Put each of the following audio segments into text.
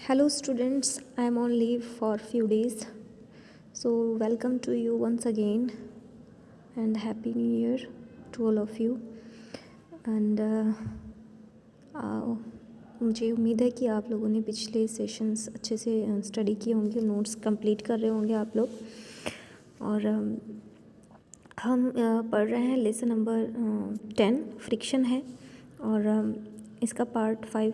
Hello students, I am on leave for few days. So welcome to you once again and happy new year to all of you. And मुझे उम्मीद है कि आप लोगों ने पिछले सेशंस अच्छे से स्टडी किए होंगे, नोट्स कंप्लीट कर रहे होंगे आप लोग। और हम पढ़ रहे हैं लेसन नंबर 10 फ्रिक्शन है और इसका पार्ट 5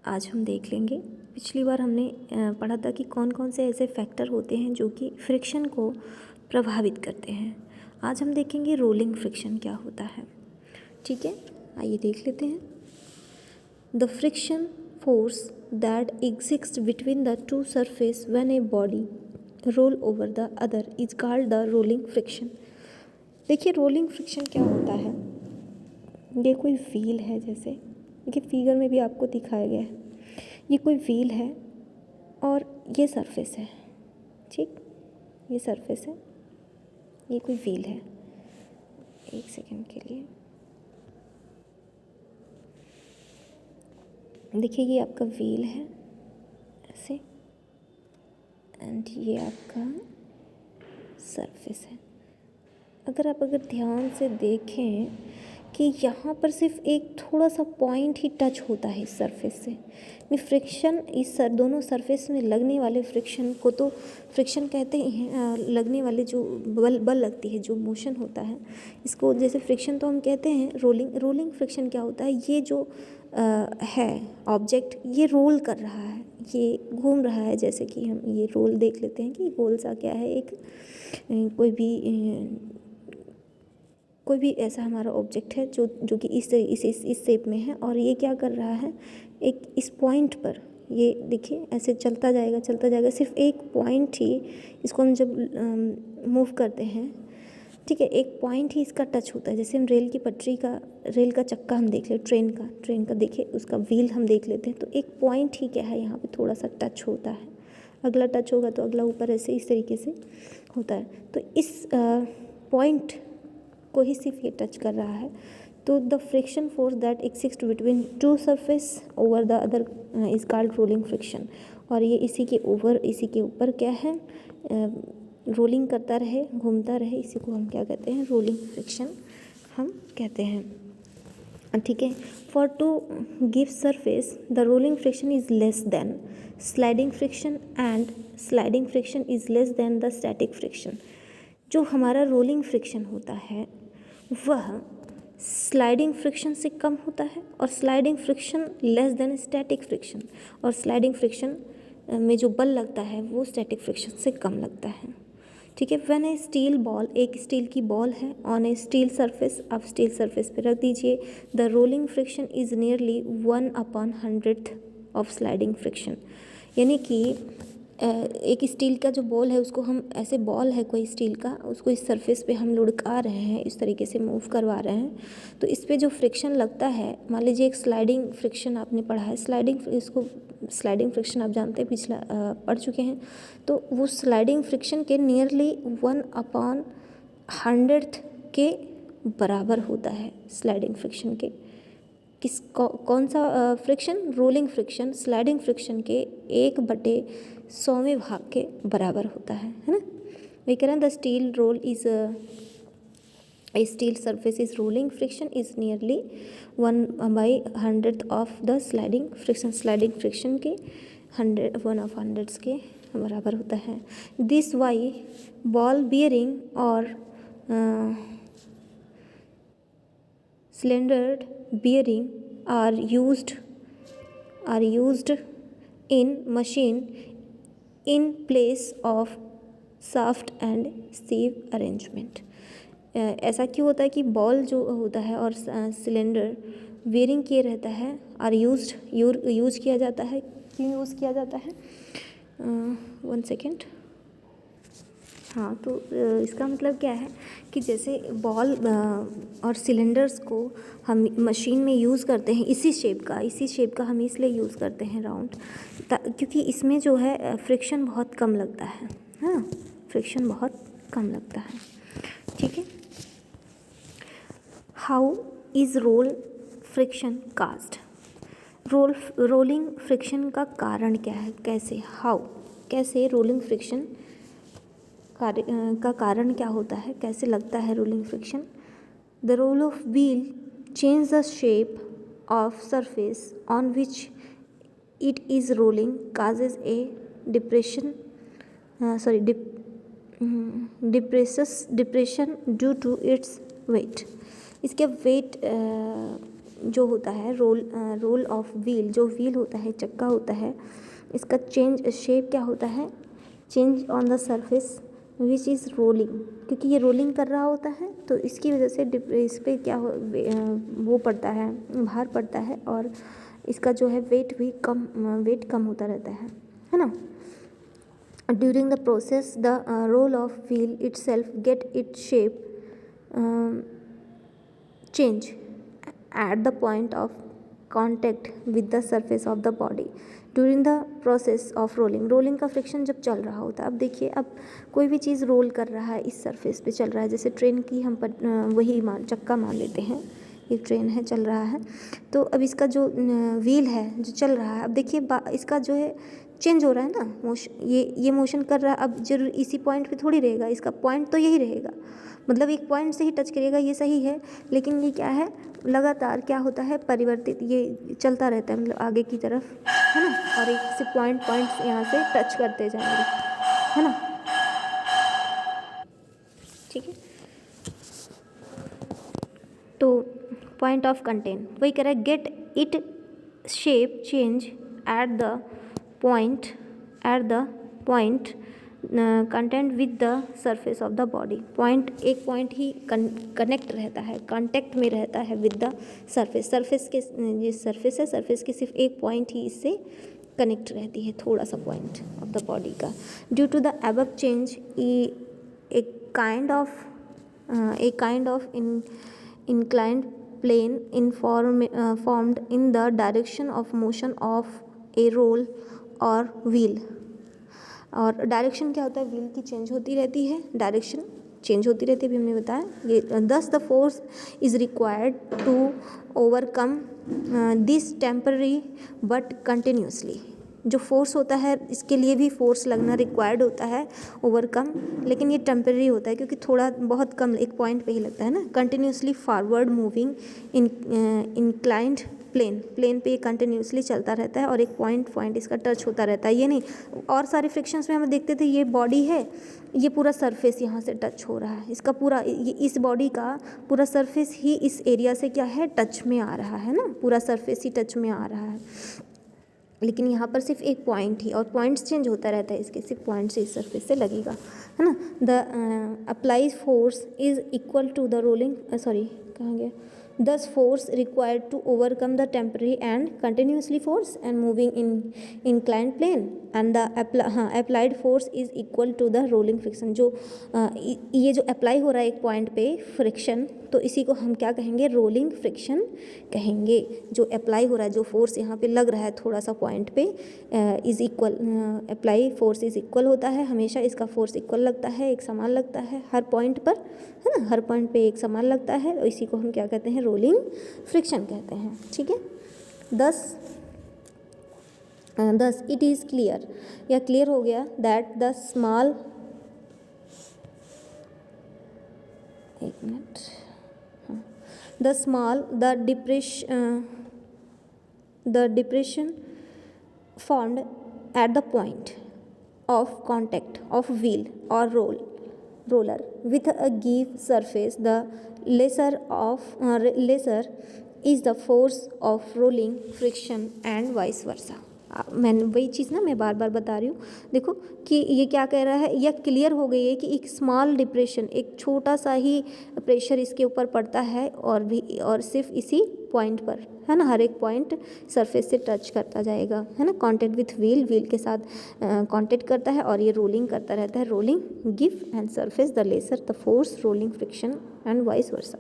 आज हम देख लेंगे। पिछली बार हमने पढ़ा था कि कौन कौन से ऐसे फैक्टर होते हैं जो कि फ्रिक्शन को प्रभावित करते हैं। आज हम देखेंगे रोलिंग फ्रिक्शन क्या होता है। ठीक है, आइए देख लेते हैं। The friction force that exist between the two surface when a body roll over the other is called the rolling friction. देखिए रोलिंग फ्रिक्शन क्या होता है। ये कोई व्हील है, जैसे देखिए फिगर में भी आपको दिखाया गया है। ये कोई व्हील है और ये सरफेस है। ठीक, ये सरफेस है, ये कोई व्हील है। एक सेकंड के लिए देखिए, ये आपका व्हील है ऐसे एंड ये आपका सरफेस है। अगर ध्यान से देखें कि यहाँ पर सिर्फ एक थोड़ा सा पॉइंट ही टच होता है इस सरफेस से। फ्रिक्शन इस दोनों सरफेस में लगने वाले फ्रिक्शन को तो फ्रिक्शन कहते हैं। लगने वाले जो बल लगती है, जो मोशन होता है, इसको जैसे फ्रिक्शन तो हम कहते हैं। रोलिंग फ्रिक्शन क्या होता है, ये जो है ऑब्जेक्ट, ये रोल कर रहा है, ये घूम रहा है। जैसे कि हम ये रोल देख लेते हैं कि गोल सा क्या है, एक कोई भी ऐसा हमारा ऑब्जेक्ट है जो कि इस शेप में है और ये क्या कर रहा है, एक इस पॉइंट पर ये देखिए ऐसे चलता जाएगा। सिर्फ एक पॉइंट ही इसको हम जब मूव करते हैं, ठीक है, एक पॉइंट ही इसका टच होता है। जैसे हम रेल का चक्का हम देख ले, ट्रेन का देखिए, उसका व्हील हम देख लेते हैं, तो एक पॉइंट ही क्या है, यहाँ पे थोड़ा सा टच होता है। अगला टच होगा तो अगला ऊपर ऐसे इस तरीके से होता है। तो इस पॉइंट को ही सिर्फ ये टच कर रहा है। तो the friction force that exist between two surface over the other is called rolling friction. और ये इसी के ऊपर क्या है, रोलिंग करता रहे, घूमता रहे, इसी को हम क्या कहते हैं, रोलिंग फ्रिक्शन हम कहते हैं। ठीक है, for to give surface the rolling friction is less than sliding friction and sliding friction is less than the static friction. जो हमारा रोलिंग फ्रिक्शन होता है वह स्लाइडिंग फ्रिक्शन से कम होता है और sliding friction less than static friction. और स्लाइडिंग फ्रिक्शन में जो बल लगता है वो स्टैटिक फ्रिक्शन से कम लगता है। ठीक है, व्हेन ए स्टील बॉल, एक स्टील की बॉल है, ऑन ए स्टील सरफेस, आप स्टील सरफेस पे रख दीजिए, the rolling friction is nearly 1/100th of sliding friction. यानी कि एक स्टील का जो बॉल है उसको हम ऐसे, बॉल है कोई स्टील का, उसको इस सरफेस पे हम लुढ़का रहे हैं, इस तरीके से मूव करवा रहे हैं, तो इस पे जो फ्रिक्शन लगता है, मान लीजिए एक स्लाइडिंग फ्रिक्शन आपने पढ़ा है, स्लाइडिंग फ्रिक्शन आप जानते हैं, पिछला पढ़ चुके हैं। तो वो स्लाइडिंग फ्रिक्शन के नियरली 1/100th के बराबर होता है स्लाइडिंग फ्रिक्शन के। कौन सा friction, rolling friction sliding friction के 1/100वें भाग के बराबर होता है ना। वही कह रहे हैं, the steel roll is a steel surface is rolling friction is nearly 1/100th of the sliding friction. Sliding friction के 1/100 के बराबर होता है। दिस वाई बॉल बियरिंग और cylinder bearing are used in machine in place of shaft and sieve arrangement। ऐसा क्यों होता है कि बॉल जो होता है और सिलेंडर बेयरिंग किए रहता है, आर यूज किया जाता है। क्यों यूज़ किया जाता है, 1 सेकेंड। हाँ, तो इसका मतलब क्या है कि जैसे बॉल और सिलेंडर्स को हम मशीन में यूज़ करते हैं, इसी शेप का हम इसलिए यूज़ करते हैं राउंड, क्योंकि इसमें जो है फ्रिक्शन बहुत कम लगता है। हाँ, फ्रिक्शन बहुत कम लगता है। ठीक है, how is roll friction caused. Rolling friction का कारण क्या है, कैसे रोलिंग फ्रिक्शन का कारण क्या होता है, कैसे लगता है rolling friction. The roll of wheel change the shape of surface on which it is rolling causes a depression due to its weight। इसके वेट जो होता है रोल ऑफ व्हील, जो व्हील होता है, चक्का होता है, इसका चेंज शेप क्या होता है, change on the surface which is rolling, क्योंकि ये रोलिंग कर रहा होता है तो इसकी वजह से इस पर क्या वो पड़ता है, भार पड़ता है और इसका जो है वेट कम होता रहता है ना। During the process the roll of wheel itself get it shape change at the point of contact with the surface of the body during the process of rolling का फ्रिक्शन जब चल रहा होता है। अब देखिए, अब कोई भी चीज़ रोल कर रहा है, इस सरफेस पे चल रहा है, जैसे ट्रेन की हम वही चक्का मान लेते हैं, ये ट्रेन है, चल रहा है, तो अब इसका जो व्हील है जो चल रहा है, अब देखिए इसका जो है चेंज हो रहा है ना मोशन, ये मोशन कर रहा है, अब जरूर इसी पॉइंट पे थोड़ी रहेगा, इसका पॉइंट तो यही रहेगा, मतलब एक पॉइंट से ही टच करेगा, ये सही है, लेकिन ये क्या है, लगातार क्या होता है, परिवर्तित ये चलता रहता है, मतलब आगे की तरफ, है ना, और एक से पॉइंट यहाँ से टच करते जाएंगे, है ना, ठीक है। तो पॉइंट ऑफ कंटेंट वही कह रहा है, gate it shape change at the point content with the surface of the body. एक पॉइंट ही कनेक्ट रहता है, कांटेक्ट में रहता है विद द सरफेस के, ये सरफेस है, सरफेस के सिर्फ एक पॉइंट ही इससे कनेक्ट रहती है, थोड़ा सा पॉइंट ऑफ द बॉडी का। Due to the above change a kind of inclined plane formed in the direction of motion of a roll or wheel। और डायरेक्शन क्या होता है, व्हील की चेंज होती रहती है, डायरेक्शन चेंज होती रहती है, अभी हमने बताया ये। Thus the force is required to overcome this temporary but continuously. जो फोर्स होता है इसके लिए भी फोर्स लगना रिक्वायर्ड होता है, ओवरकम, लेकिन ये टेम्पररी होता है क्योंकि थोड़ा बहुत कम एक पॉइंट पे ही लगता है ना। Continuously forward moving inclined plane पे ये कंटिन्यूसली चलता रहता है और एक पॉइंट इसका टच होता रहता है, ये नहीं। और सारे फ्रिक्शंस में हम देखते थे, ये बॉडी है, ये पूरा सरफेस यहाँ से टच हो रहा है, इसका पूरा इस बॉडी का पूरा सरफेस ही इस एरिया से क्या है, टच में आ रहा है ना, पूरा सरफेस ही टच में आ रहा है, लेकिन यहाँ पर सिर्फ एक पॉइंट ही, और पॉइंट्स चेंज होता रहता है, इसके सिर्फ पॉइंट से इस सरफेस से लगेगा, है ना। The applied force is equal to the rolling, कहाँ गया, thus force required to overcome the temporary and continuously force and moving in inclined plane and the applied force is equal to the rolling friction। जो ये जो apply हो रहा है एक point पे फ्रिक्शन, तो इसी को हम क्या कहेंगे, रोलिंग फ्रिक्शन कहेंगे। जो अप्लाई हो रहा है, जो फोर्स यहाँ पे लग रहा है थोड़ा सा पॉइंट पे, is equal, apply force is equal होता है हमेशा, इसका फोर्स इक्वल लगता है, एक समान लगता है हर पॉइंट पर, है ना, हर पॉइंट पे एक समान लगता है, और इसी को हम क्या कहते हैं, रोलिंग फ्रिक्शन कहते हैं, ठीक है। दस इट इज़ क्लियर, या क्लियर हो गया दैट द स्मॉल, एक minute, the depression formed at the point of contact of wheel or roller with a give surface, the lesser is the force of rolling friction and vice versa। मैंने वही चीज़ ना मैं बार बार बता रही हूँ, देखो कि ये क्या कह रहा है, यह क्लियर हो गई है कि एक स्मॉल डिप्रेशन, एक छोटा सा ही प्रेशर इसके ऊपर पड़ता है, और सिर्फ इसी पॉइंट पर, है ना, हर एक पॉइंट सरफेस से टच करता जाएगा, है ना, कांटेक्ट विथ व्हील के साथ कांटेक्ट करता है, और ये रोलिंग करता रहता है, rolling give and surface the lesser the force rolling friction and vice versa.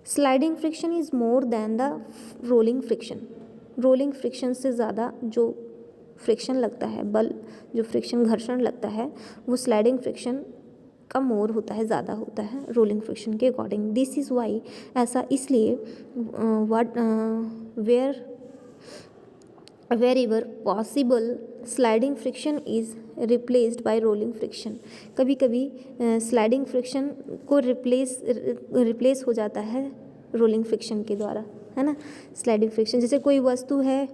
Sliding friction is more than the rolling friction. Rolling friction से ज़्यादा जो फ्रिक्शन लगता है, बल जो फ्रिक्शन घर्षण लगता है, वो स्लाइडिंग फ्रिक्शन कम मोर होता है, ज़्यादा होता है रोलिंग फ्रिक्शन के अकॉर्डिंग। दिस इज़ वाई, ऐसा इसलिए what wherever possible sliding friction is replaced by rolling friction. कभी कभी स्लाइडिंग फ्रिक्शन को रिप्लेस हो जाता है रोलिंग फ्रिक्शन के द्वारा, है ना। स्लाइडिंग फ्रिक्शन जैसे कोई वस्तु है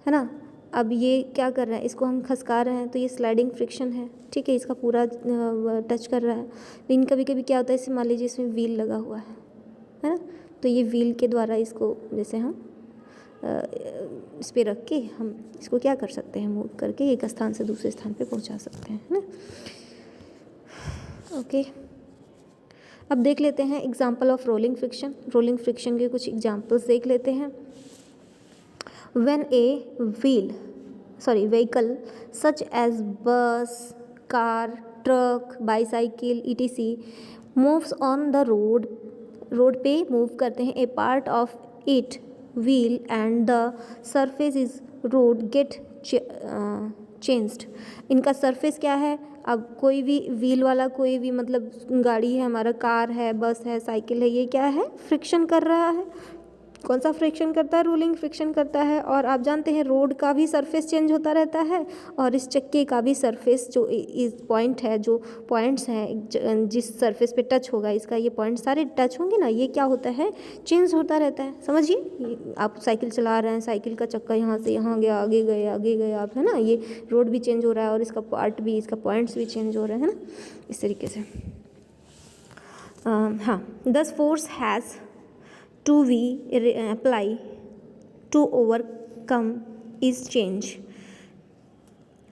ना, अब ये क्या कर रहा है, इसको हम खसका रहे हैं तो ये स्लाइडिंग फ्रिक्शन है, ठीक है, इसका पूरा टच कर रहा है। लेकिन कभी कभी क्या होता है, इसमें मान लीजिए इसमें व्हील लगा हुआ है ना, तो ये व्हील के द्वारा इसको जैसे हम इस पर रख के हम इसको क्या कर सकते हैं, मूव करके एक स्थान से दूसरे स्थान पे पहुंचा सकते हैं, है ना। ओके, अब देख लेते हैं example of rolling friction. Rolling friction के कुछ एग्जांपल्स देख लेते हैं। When a vehicle such as bus, car, truck, bicycle, etc. moves on the road पे मूव करते हैं, a part of it wheel and the surface is road get changed. इनका surface क्या है, अब कोई भी व्हील वाला कोई भी मतलब गाड़ी है, हमारा कार है, बस है, साइकिल है, ये क्या है, फ्रिक्शन कर रहा है। कौन सा फ्रिक्शन करता है, रोलिंग फ्रिक्शन करता है। और आप जानते हैं रोड का भी सरफेस चेंज होता रहता है और इस चक्के का भी सरफेस जो इस पॉइंट है, जो पॉइंट्स हैं जिस सरफेस पे टच होगा, इसका ये पॉइंट सारे टच होंगे ना, ये क्या होता है, चेंज होता रहता है। समझिए, आप साइकिल चला रहे हैं, साइकिल का चक्का यहाँ से यहाँ गया, आगे गए आप, है ना, ये रोड भी चेंज हो रहा है और इसका पार्ट भी, इसका पॉइंट्स भी चेंज हो रहे हैं, है ना, इस तरीके से। हाँ, दस force has to be apply to overcome is change।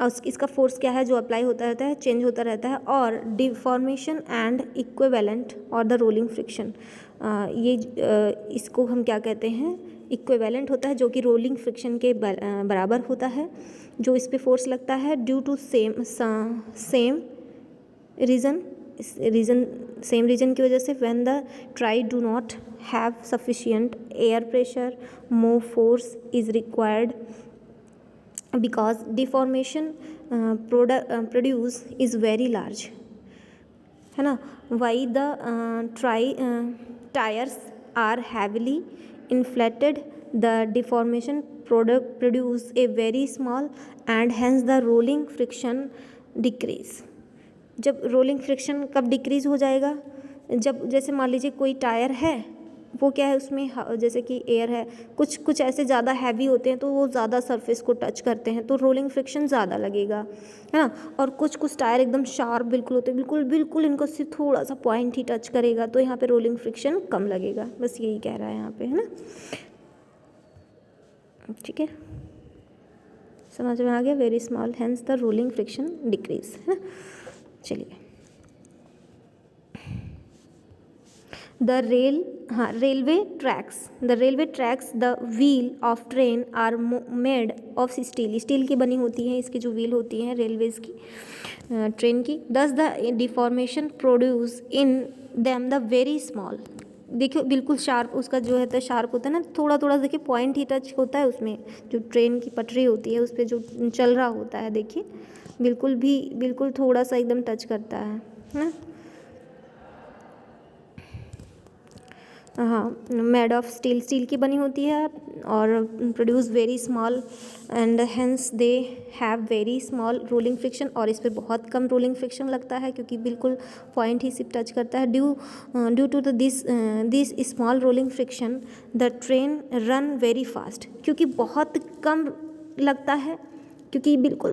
और इसका फोर्स क्या है जो अप्लाई होता रहता है, चेंज होता रहता है। और डिफॉर्मेशन एंड इक्विवेलेंट और द रोलिंग फ्रिक्शन, ये इसको हम क्या कहते हैं, इक्विवेलेंट होता है, जो कि रोलिंग फ्रिक्शन के बराबर होता है, जो इस पे फोर्स लगता है ड्यू टू सेम रीज़न की वजह से। When the tyre do not have sufficient air pressure, more force is required because deformation produce is very large, है ना। Why the tyres are heavily inflated, the deformation produce a very small and hence the rolling friction decrease. जब rolling friction कब decrease हो जाएगा, जब जैसे मान लीजिए कोई टायर है, वो क्या है, उसमें जैसे कि एयर है, कुछ ऐसे ज़्यादा हैवी होते हैं तो वो ज़्यादा सरफेस को टच करते हैं तो रोलिंग फ्रिक्शन ज़्यादा लगेगा, है ना। और कुछ टायर एकदम शार्प बिल्कुल होते हैं, बिल्कुल इनको सिर्फ थोड़ा सा पॉइंट ही टच करेगा तो यहाँ पे रोलिंग फ्रिक्शन कम लगेगा। बस यही कह रहा है यहाँ पे, है ना, ठीक है, समझ में आ गया। Very small hence the rolling friction decrease, है ना। चलिए, railway tracks the wheel of train are made of steel की बनी होती हैं इसकी जो व्हील होती हैं रेलवेज़ की, ट्रेन की। दस the deformation produce in them the very small, देखिए बिल्कुल शार्प, उसका जो है तो शार्प होता है ना, थोड़ा थोड़ा देखिए पॉइंट ही टच होता है उसमें, जो ट्रेन की पटरी होती है उस पर जो चल रहा होता है, देखिए बिल्कुल थोड़ा सा एकदम टच करता है ना। हाँ, मेड ऑफ स्टील की बनी होती है और produce very small and hence they have very small rolling friction, और इस पर बहुत कम रोलिंग फ्रिक्शन लगता है क्योंकि बिल्कुल पॉइंट ही सिर्फ टच करता है। Due to this small rolling friction the train run very fast, क्योंकि बहुत कम लगता है, क्योंकि बिल्कुल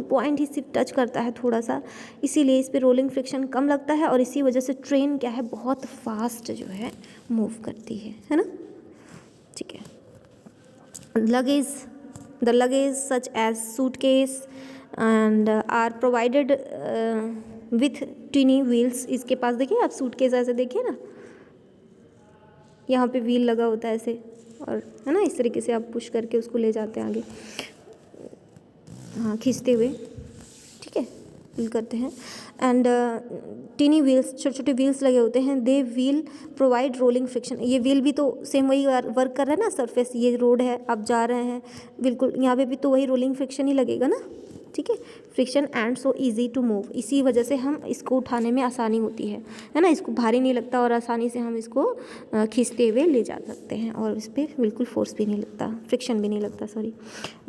पॉइंट ही सिर्फ टच करता है थोड़ा सा, इसीलिए इस पे रोलिंग फ्रिक्शन कम लगता है और इसी वजह से ट्रेन क्या है, बहुत फास्ट जो है मूव करती है ना, ठीक है। The luggage such as suitcase and are provided with tiny wheels, इसके पास देखिए आप सूटकेस ऐसे देखिए ना, यहाँ पे व्हील लगा होता है ऐसे, और है ना, इस तरीके से आप पुश करके उसको ले जाते हैं आगे, हाँ, खींचते हुए, ठीक है, व्हील करते हैं। एंड टीनी व्हील्स, छोटे व्हील्स लगे होते हैं, दे व्हील प्रोवाइड रोलिंग फ्रिक्शन, ये व्हील भी तो सेम वही वर्क कर रहा है ना, सरफेस ये रोड है, आप जा रहे हैं, बिल्कुल यहाँ पे भी तो वही रोलिंग फ्रिक्शन ही लगेगा ना, ठीक है। Friction and so easy to move, इसी वजह से हम इसको उठाने में आसानी होती है ना, इसको भारी नहीं लगता और आसानी से हम इसको खींचते हुए ले जा सकते हैं और इस पर बिल्कुल फोर्स भी नहीं लगता, फ्रिक्शन भी नहीं लगता, sorry.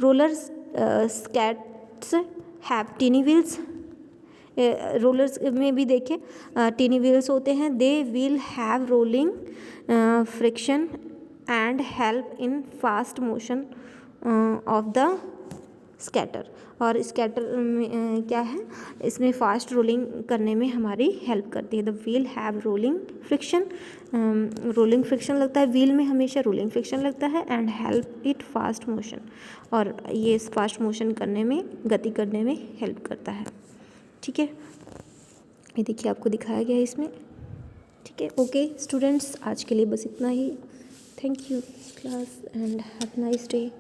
Roller skates have टिनी wheels, rollers में भी देखें टिनी व्हील्स होते हैं। They will have rolling friction and help in fast motion of the scatter, और स्कैटर में क्या है, इसमें फास्ट रोलिंग करने में हमारी हेल्प करती है। The wheel have rolling friction, rolling friction लगता है व्हील में, हमेशा रोलिंग फ्रिक्शन लगता है, and help it fast motion, और ये फास्ट मोशन करने में, गति करने में हेल्प करता है, ठीक है। ये देखिए आपको दिखाया गया है इसमें, ठीक है। ओके स्टूडेंट्स, आज के लिए बस इतना ही। Thank you class and have nice day.